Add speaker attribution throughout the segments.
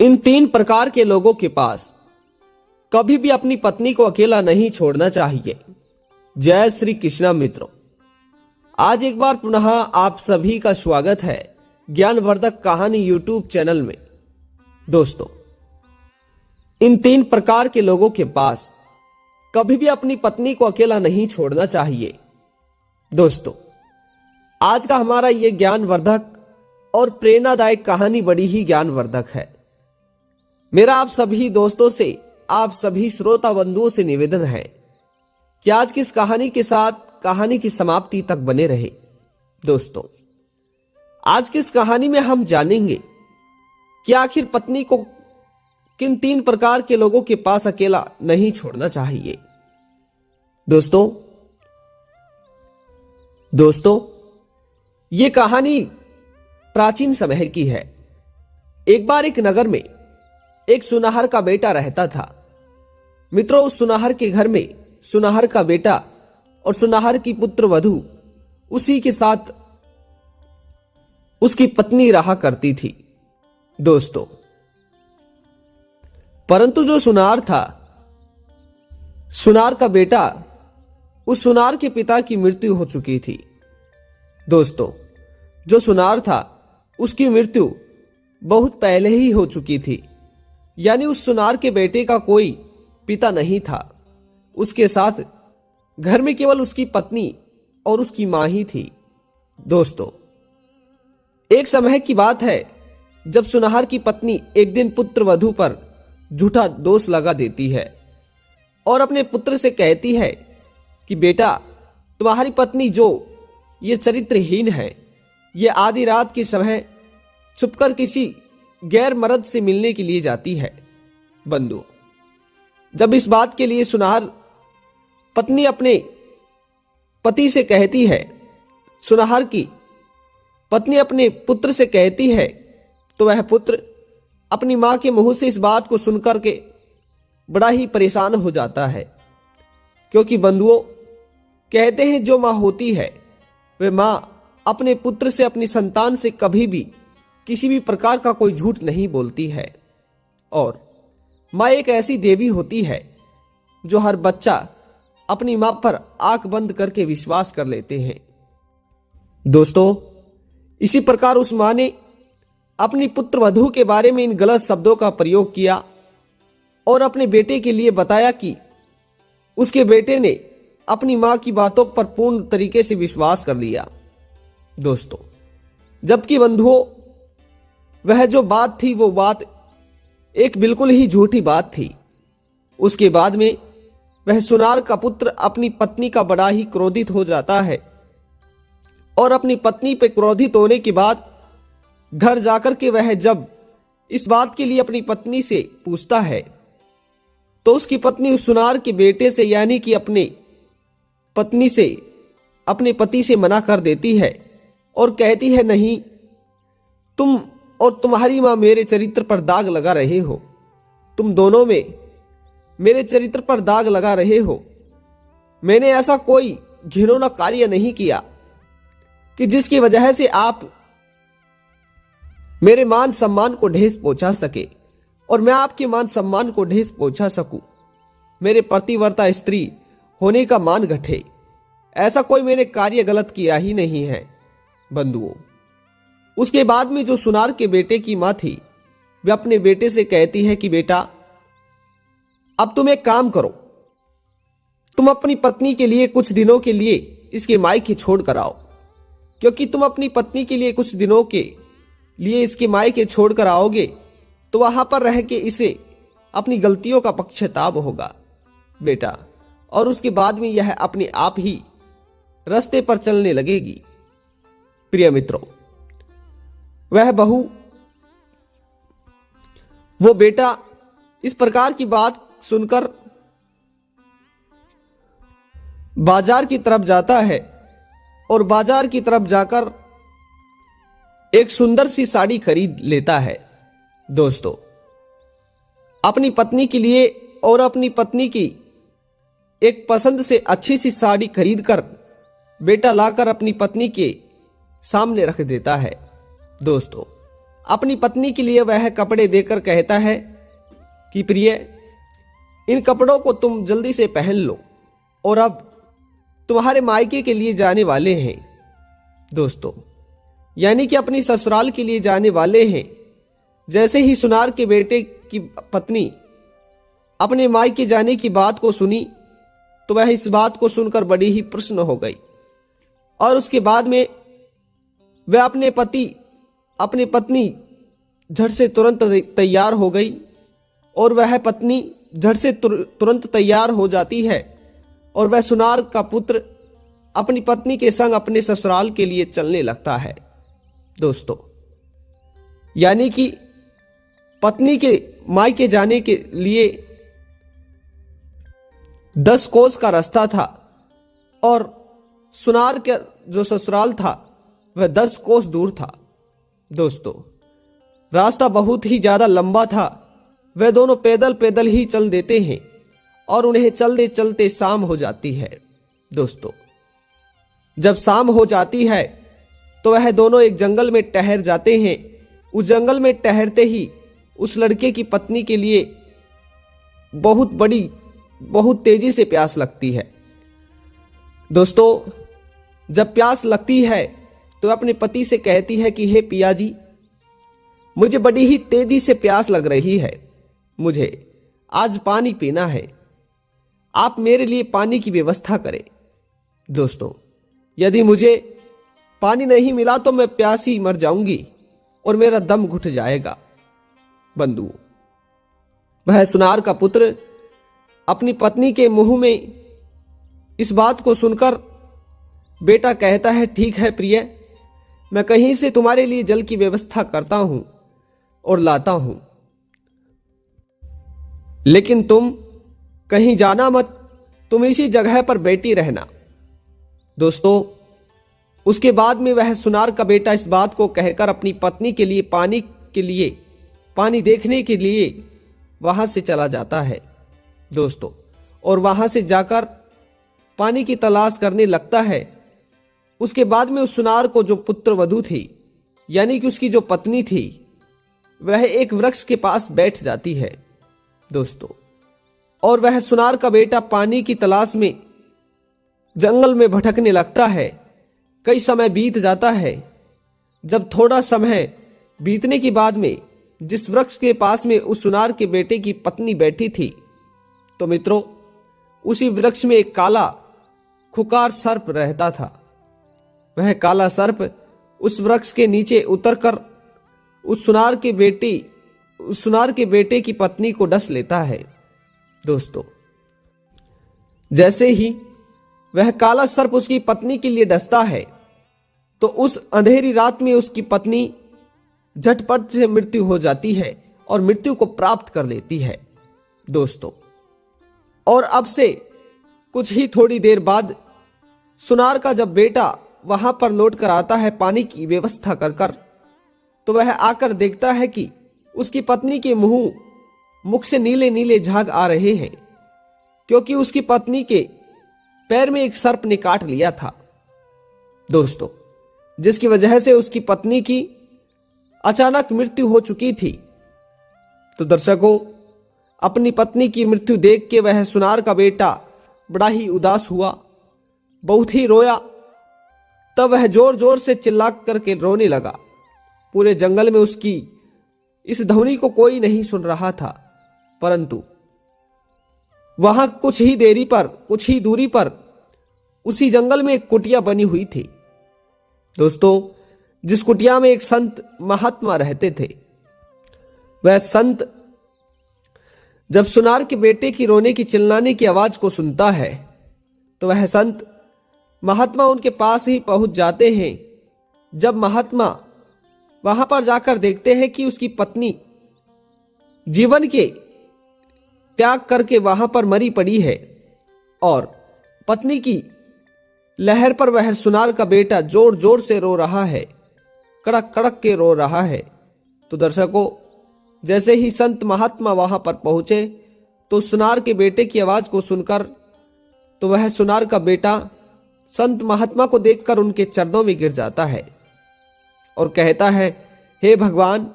Speaker 1: इन तीन प्रकार के लोगों के पास कभी भी अपनी पत्नी को अकेला नहीं छोड़ना चाहिए। जय श्री कृष्णा मित्रों, आज एक बार पुनः आप सभी का स्वागत है ज्ञानवर्धक कहानी यूट्यूब चैनल में। दोस्तों, इन तीन प्रकार के लोगों के पास कभी भी अपनी पत्नी को अकेला नहीं छोड़ना चाहिए। दोस्तों, आज का हमारा ये ज्ञानवर्धक और प्रेरणादायक कहानी बड़ी ही ज्ञानवर्धक है। मेरा आप सभी दोस्तों से, आप सभी श्रोता बंधुओं से निवेदन है कि आज की इस कहानी के साथ कहानी की समाप्ति तक बने रहे। दोस्तों, आज की इस कहानी में हम जानेंगे कि आखिर पत्नी को किन तीन प्रकार के लोगों के पास अकेला नहीं छोड़ना चाहिए। दोस्तों, ये कहानी प्राचीन समय की है। एक बार एक नगर में एक सुनार का बेटा रहता था। मित्रों, उस सुनार के घर में सुनार का बेटा और सुनार की पुत्र वधू, उसी के साथ उसकी पत्नी रहा करती थी। दोस्तों, परंतु जो सुनार था, सुनार का बेटा, उस सुनार के पिता की मृत्यु हो चुकी थी। दोस्तों, जो सुनार था उसकी मृत्यु बहुत पहले ही हो चुकी थी, यानी उस सुनार के बेटे का कोई पिता नहीं था। उसके साथ घर में केवल उसकी पत्नी और उसकी मां ही थी। दोस्तों, एक समय की बात है जब सुनार की पत्नी एक दिन पुत्र वधू पर झूठा दोष लगा देती है और अपने पुत्र से कहती है कि बेटा, तुम्हारी पत्नी जो ये चरित्रहीन है, ये आधी रात के समय छुपकर किसी गैर मर्द से मिलने के लिए जाती है। बंधु, जब इस बात के लिए सुनार पत्नी अपने पति से कहती है, सुनार की पत्नी अपने पुत्र से कहती है, तो वह पुत्र अपनी मां के मुंह से इस बात को सुनकर के बड़ा ही परेशान हो जाता है। क्योंकि बंधुओं, कहते हैं जो मां होती है वह मां अपने पुत्र से, अपनी संतान से कभी भी किसी भी प्रकार का कोई झूठ नहीं बोलती है। और मां एक ऐसी देवी होती है जो हर बच्चा अपनी मां पर आंख बंद करके विश्वास कर लेते हैं। दोस्तों, इसी प्रकार उस मां ने अपनी पुत्र वधू के बारे में इन गलत शब्दों का प्रयोग किया और अपने बेटे के लिए बताया कि उसके बेटे ने अपनी मां की बातों पर पूर्ण तरीके से विश्वास कर लिया। दोस्तों, जबकि बंधुओं, वह जो बात थी वो बात एक बिल्कुल ही झूठी बात थी। उसके बाद में वह सुनार का पुत्र अपनी पत्नी का बड़ा ही क्रोधित हो जाता है और अपनी पत्नी पे क्रोधित होने के बाद घर जाकर के वह जब इस बात के लिए अपनी पत्नी से पूछता है, तो उसकी पत्नी उस सुनार के बेटे से, यानी कि अपने पत्नी से, अपने पति से मना कर देती है और कहती है, नहीं, तुम और तुम्हारी मां मेरे चरित्र पर दाग लगा रहे हो। तुम दोनों में मेरे चरित्र पर दाग लगा रहे हो। मैंने ऐसा कोई घिनौना कार्य नहीं किया कि जिसकी वजह से आप मेरे मान सम्मान को ठेस पहुंचा सके और मैं आपके मान सम्मान को ठेस पहुंचा सकूं। मेरे पतिव्रता स्त्री होने का मान घटे, ऐसा कोई मैंने कार्य गलत किया ही नहीं है। बंधुओं, उसके बाद में जो सुनार के बेटे की मां थी, वह अपने बेटे से कहती है कि बेटा, अब तुम एक काम करो, तुम अपनी पत्नी के लिए कुछ दिनों के लिए इसके मायके छोड़ कर आओ। क्योंकि तुम अपनी पत्नी के लिए कुछ दिनों के लिए इसके मायके छोड़ कर आओगे तो वहां पर रह के इसे अपनी गलतियों का पश्चाताप होगा बेटा, और उसके बाद में यह अपने आप ही रास्ते पर चलने लगेगी। प्रिय मित्रों, वह बहू, वो बेटा इस प्रकार की बात सुनकर बाजार की तरफ जाता है और बाजार की तरफ जाकर एक सुंदर सी साड़ी खरीद लेता है। दोस्तों, अपनी पत्नी के लिए और अपनी पत्नी की एक पसंद से अच्छी सी साड़ी खरीदकर बेटा लाकर अपनी पत्नी के सामने रख देता है। दोस्तों, अपनी पत्नी के लिए वह कपड़े देकर कहता है कि प्रिय, इन कपड़ों को तुम जल्दी से पहन लो और अब तुम्हारे मायके के लिए जाने वाले हैं। दोस्तों, यानी कि अपनी ससुराल के लिए जाने वाले हैं। जैसे ही सुनार के बेटे की पत्नी अपने मायके जाने की बात को सुनी तो वह इस बात को सुनकर बड़ी ही प्रसन्न हो गई और उसके बाद में वह अपनी पत्नी झट से तुरंत तैयार हो गई और वह पत्नी झट से तुरंत तैयार हो जाती है और वह सुनार का पुत्र अपनी पत्नी के संग अपने ससुराल के लिए चलने लगता है। दोस्तों, यानी कि पत्नी के मायके जाने के लिए 10 कोस का रास्ता था और सुनार का जो ससुराल था वह 10 कोस दूर था। दोस्तों, रास्ता बहुत ही ज्यादा लंबा था। वे दोनों पैदल पैदल ही चल देते हैं और उन्हें चलते चलते शाम हो जाती है। दोस्तों, जब शाम हो जाती है तो वह दोनों एक जंगल में ठहर जाते हैं। उस जंगल में ठहरते ही उस लड़के की पत्नी के लिए बहुत तेजी से प्यास लगती है। दोस्तों, जब प्यास लगती है तो अपने पति से कहती है कि हे पिया जी, मुझे बड़ी ही तेजी से प्यास लग रही है, मुझे आज पानी पीना है, आप मेरे लिए पानी की व्यवस्था करें। दोस्तों, यदि मुझे पानी नहीं मिला तो मैं प्यासी मर जाऊंगी और मेरा दम घुट जाएगा। बंधुओं, वह सुनार का पुत्र अपनी पत्नी के मुंह में इस बात को सुनकर बेटा कहता है, ठीक है प्रिय, मैं कहीं से तुम्हारे लिए जल की व्यवस्था करता हूं और लाता हूं, लेकिन तुम कहीं जाना मत, तुम इसी जगह पर बैठी रहना। दोस्तों, उसके बाद में वह सुनार का बेटा इस बात को कहकर अपनी पत्नी के लिए पानी देखने के लिए वहां से चला जाता है। दोस्तों, और वहां से जाकर पानी की तलाश करने लगता है। उसके बाद में उस सुनार को जो पुत्र वधू थी, यानी कि उसकी जो पत्नी थी, वह एक वृक्ष के पास बैठ जाती है। दोस्तों, और वह सुनार का बेटा पानी की तलाश में जंगल में भटकने लगता है। कई समय बीत जाता है। जब थोड़ा समय बीतने के बाद में जिस वृक्ष के पास में उस सुनार के बेटे की पत्नी बैठी थी, तो मित्रों, उसी वृक्ष में एक काला खुकार सर्प रहता था। वह काला सर्प उस वृक्ष के नीचे उतरकर उस सुनार के बेटे की पत्नी को डस लेता है। दोस्तों, जैसे ही वह काला सर्प उसकी पत्नी के लिए डसता है तो उस अंधेरी रात में उसकी पत्नी झटपट से मृत्यु हो जाती है और मृत्यु को प्राप्त कर लेती है। दोस्तों, और अब से कुछ ही थोड़ी देर बाद सुनार का जब बेटा वहां पर लौट कर आता है पानी की व्यवस्था कर तो वह आकर देखता है कि उसकी पत्नी के मुख से नीले नीले झाग आ रहे हैं, क्योंकि उसकी पत्नी के पैर में एक सर्प ने काट लिया था। दोस्तों, जिसकी वजह से उसकी पत्नी की अचानक मृत्यु हो चुकी थी। तो दर्शकों, अपनी पत्नी की मृत्यु देख के वह सुनार का बेटा बड़ा ही उदास हुआ, बहुत ही रोया। तब वह जोर जोर से चिल्ला करके रोने लगा। पूरे जंगल में उसकी इस ध्वनि को कोई नहीं सुन रहा था, परंतु वहां कुछ ही दूरी पर उसी जंगल में एक कुटिया बनी हुई थी। दोस्तों, जिस कुटिया में एक संत महात्मा रहते थे। वह संत जब सुनार के बेटे की रोने की चिल्लाने की आवाज को सुनता है तो वह संत महात्मा उनके पास ही पहुंच जाते हैं। जब महात्मा वहां पर जाकर देखते हैं कि उसकी पत्नी जीवन के त्याग करके वहां पर मरी पड़ी है और पत्नी की लहर पर वह सुनार का बेटा जोर जोर से रो रहा है, कड़क कड़क के रो रहा है। तो दर्शकों, जैसे ही संत महात्मा वहां पर पहुंचे तो सुनार के बेटे की आवाज को सुनकर तो वह सुनार का बेटा संत महात्मा को देखकर उनके चरणों में गिर जाता है और कहता है, हे भगवान,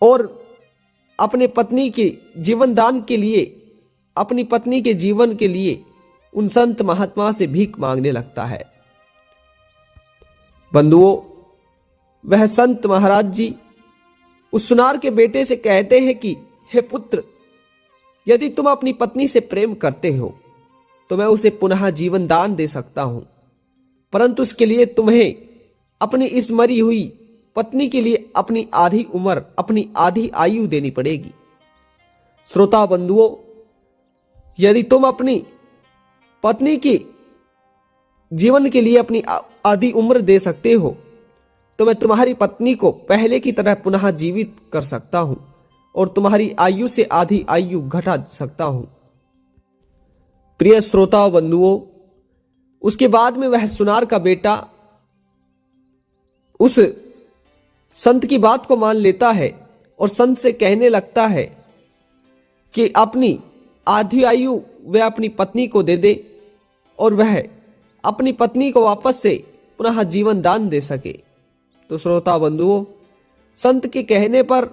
Speaker 1: और अपने पत्नी के जीवन दान के लिए, अपनी पत्नी के जीवन के लिए उन संत महात्मा से भीख मांगने लगता है। बंधुओं, वह संत महाराज जी उस सुनार के बेटे से कहते हैं कि हे पुत्र, यदि तुम अपनी पत्नी से प्रेम करते हो तो मैं उसे पुनः जीवन दान दे सकता हूं, परंतु इसके लिए तुम्हें अपनी इस मरी हुई पत्नी के लिए अपनी आधी उम्र, अपनी आधी आयु देनी पड़ेगी। श्रोता बंधुओं, यदि तुम अपनी पत्नी की जीवन के लिए अपनी आधी उम्र दे सकते हो तो मैं तुम्हारी पत्नी को पहले की तरह पुनः जीवित कर सकता हूं और तुम्हारी आयु से आधी आयु घटा सकता हूं। प्रिय श्रोता बंधुओं, उसके बाद में वह सुनार का बेटा उस संत की बात को मान लेता है और संत से कहने लगता है कि अपनी आधी आयु वह अपनी पत्नी को दे दे और वह अपनी पत्नी को वापस से पुनः जीवन दान दे सके। तो श्रोता बंधुओं, संत के कहने पर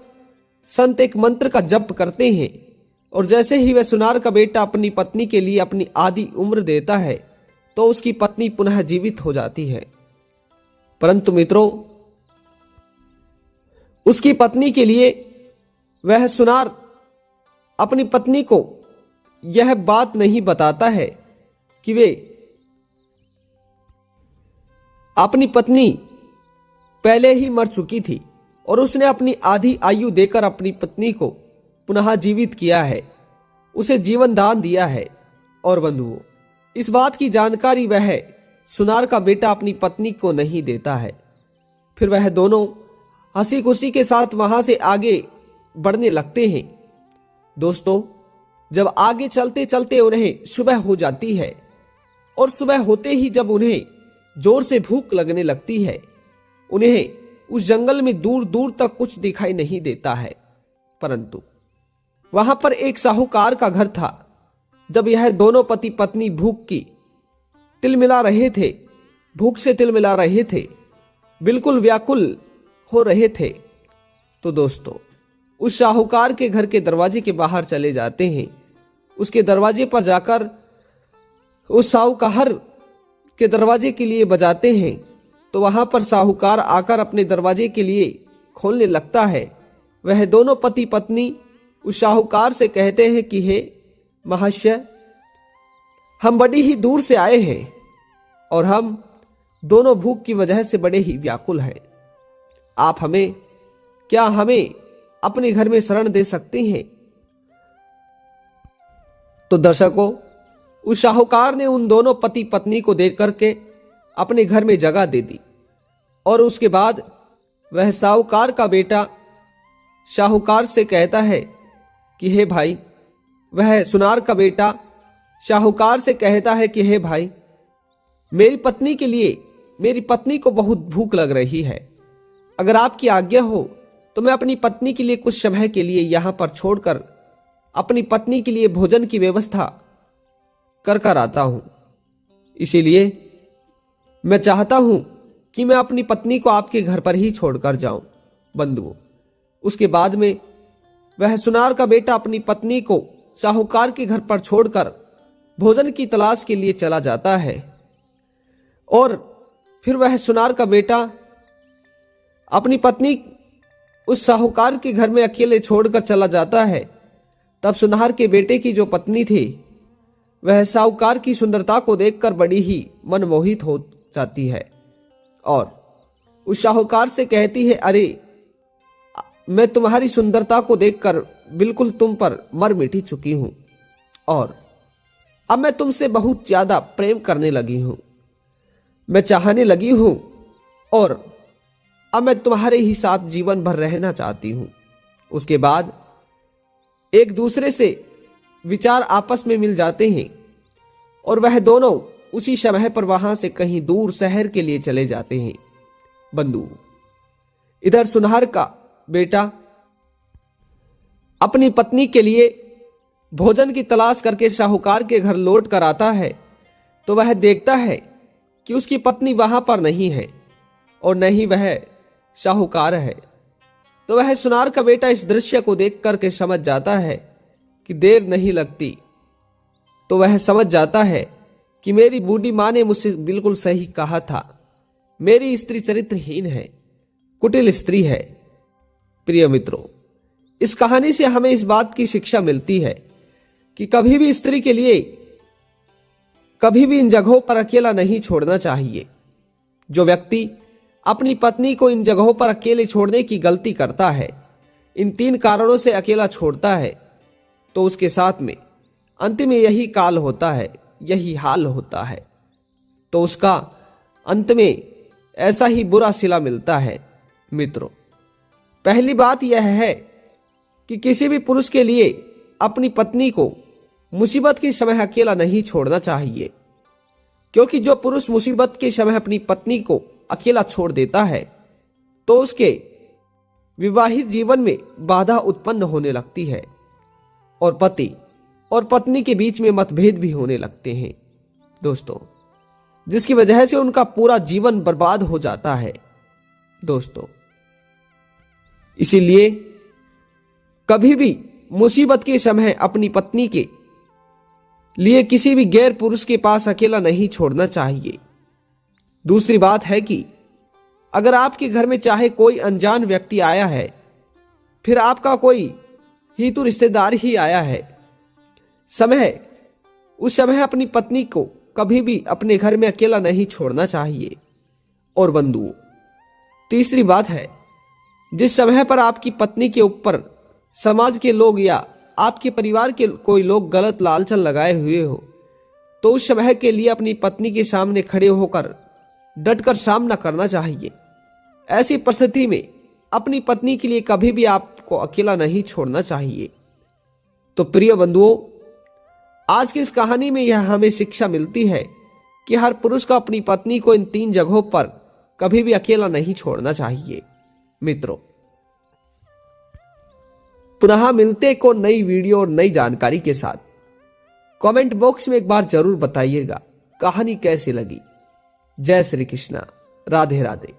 Speaker 1: संत एक मंत्र का जप करते हैं और जैसे ही वह सुनार का बेटा अपनी पत्नी के लिए अपनी आधी उम्र देता है तो उसकी पत्नी पुनः जीवित हो जाती है। परंतु मित्रों, उसकी पत्नी के लिए वह सुनार अपनी पत्नी को यह बात नहीं बताता है कि वे अपनी पत्नी पहले ही मर चुकी थी और उसने अपनी आधी आयु देकर अपनी पत्नी को पुनः जीवित किया है, उसे जीवन दान दिया है। और बंधुओं, इस बात की जानकारी वह सुनार का बेटा अपनी पत्नी को नहीं देता है। फिर वह दोनों हंसी खुशी के साथ वहां से आगे बढ़ने लगते हैं। दोस्तों, जब आगे चलते चलते उन्हें सुबह हो जाती है और सुबह होते ही जब उन्हें जोर से भूख लगने लगती है, उन्हें उस जंगल में दूर दूर तक कुछ दिखाई नहीं देता है, परंतु वहां पर एक साहूकार का घर था। जब यह दोनों पति पत्नी भूख से तिलमिला रहे थे, बिल्कुल व्याकुल हो रहे थे, तो दोस्तों उस साहूकार के घर के दरवाजे के बाहर चले जाते हैं। उसके दरवाजे पर जाकर उस साहूकार के दरवाजे के लिए बजाते हैं तो वहां पर साहूकार आकर अपने दरवाजे के लिए खोलने लगता है। वह दोनों पति पत्नी उस साहूकार से कहते हैं कि हे महाशय, हम बड़ी ही दूर से आए हैं और हम दोनों भूख की वजह से बड़े ही व्याकुल हैं। आप हमें अपने घर में शरण दे सकते हैं? तो दर्शकों, उस साहूकार ने उन दोनों पति पत्नी को देख करके अपने घर में जगह दे दी और उसके बाद वह साहूकार का बेटा साहूकार से कहता है कि हे भाई, वह सुनार का बेटा साहूकार से कहता है कि हे भाई, मेरी पत्नी को बहुत भूख लग रही है। अगर आपकी आज्ञा हो तो मैं अपनी पत्नी के लिए कुछ समय के लिए यहां पर छोड़कर अपनी पत्नी के लिए भोजन की व्यवस्था कर आता हूं। इसीलिए मैं चाहता हूं कि मैं अपनी पत्नी को आपके घर पर ही छोड़कर जाऊं। बंधुओं, उसके बाद में वह सुनार का बेटा अपनी पत्नी को साहूकार के घर पर छोड़कर भोजन की तलाश के लिए चला जाता है और फिर वह सुनार का बेटा अपनी पत्नी उस साहूकार के घर में अकेले छोड़कर चला जाता है। तब सुनार के बेटे की जो पत्नी थी, वह साहूकार की सुंदरता को देखकर बड़ी ही मनमोहित हो जाती है और उस साहूकार से कहती है, अरे, मैं तुम्हारी सुंदरता को देखकर बिल्कुल तुम पर मर मिटी चुकी हूं और अब मैं तुमसे बहुत ज्यादा प्रेम करने लगी हूं, मैं चाहने लगी हूं और अब मैं तुम्हारे ही साथ जीवन भर रहना चाहती हूं। उसके बाद एक दूसरे से विचार आपस में मिल जाते हैं और वह दोनों उसी समय पर वहां से कहीं दूर शहर के लिए चले जाते हैं। बंधु, इधर सुनार का बेटा अपनी पत्नी के लिए भोजन की तलाश करके साहूकार के घर लौट कर आता है तो वह देखता है कि उसकी पत्नी वहां पर नहीं है और न ही वह साहूकार है। तो वह सुनार का बेटा इस दृश्य को देख करके समझ जाता है कि देर नहीं लगती। तो वह समझ जाता है कि मेरी बूढ़ी मां ने मुझसे बिल्कुल सही कहा था, मेरी स्त्री चरित्रहीन है, कुटिल स्त्री है। प्रिय मित्रों, इस कहानी से हमें इस बात की शिक्षा मिलती है कि कभी भी स्त्री के लिए कभी भी इन जगहों पर अकेला नहीं छोड़ना चाहिए। जो व्यक्ति अपनी पत्नी को इन जगहों पर अकेले छोड़ने की गलती करता है, इन 3 कारणों से अकेला छोड़ता है, तो उसके साथ में अंत में यही काल होता है, यही हाल होता है। तो उसका अंत में ऐसा ही बुरा सिला मिलता है। मित्रों, पहली बात यह है कि किसी भी पुरुष के लिए अपनी पत्नी को मुसीबत के समय अकेला नहीं छोड़ना चाहिए, क्योंकि जो पुरुष मुसीबत के समय अपनी पत्नी को अकेला छोड़ देता है तो उसके विवाहित जीवन में बाधा उत्पन्न होने लगती है और पति और पत्नी के बीच में मतभेद भी होने लगते हैं दोस्तों, जिसकी वजह से उनका पूरा जीवन बर्बाद हो जाता है दोस्तों। इसीलिए कभी भी मुसीबत के समय अपनी पत्नी के लिए किसी भी गैर पुरुष के पास अकेला नहीं छोड़ना चाहिए। दूसरी बात है कि अगर आपके घर में चाहे कोई अनजान व्यक्ति आया है, फिर आपका कोई हितु रिश्तेदार ही आया है, उस समय अपनी पत्नी को कभी भी अपने घर में अकेला नहीं छोड़ना चाहिए। और बंधुओं, तीसरी बात है, जिस समय पर आपकी पत्नी के ऊपर समाज के लोग या आपके परिवार के कोई लोग गलत लालचन लगाए हुए हो, तो उस समय के लिए अपनी पत्नी के सामने खड़े होकर डटकर सामना करना चाहिए। ऐसी परिस्थिति में अपनी पत्नी के लिए कभी भी आपको अकेला नहीं छोड़ना चाहिए। तो प्रिय बंधुओं, आज की इस कहानी में यह हमें शिक्षा मिलती है कि हर पुरुष को अपनी पत्नी को इन 3 जगहों पर कभी भी अकेला नहीं छोड़ना चाहिए। मित्रों, पुनः मिलते को नई वीडियो और नई जानकारी के साथ। कमेंट बॉक्स में एक बार जरूर बताइएगा कहानी कैसी लगी। जय श्री कृष्णा, राधे राधे।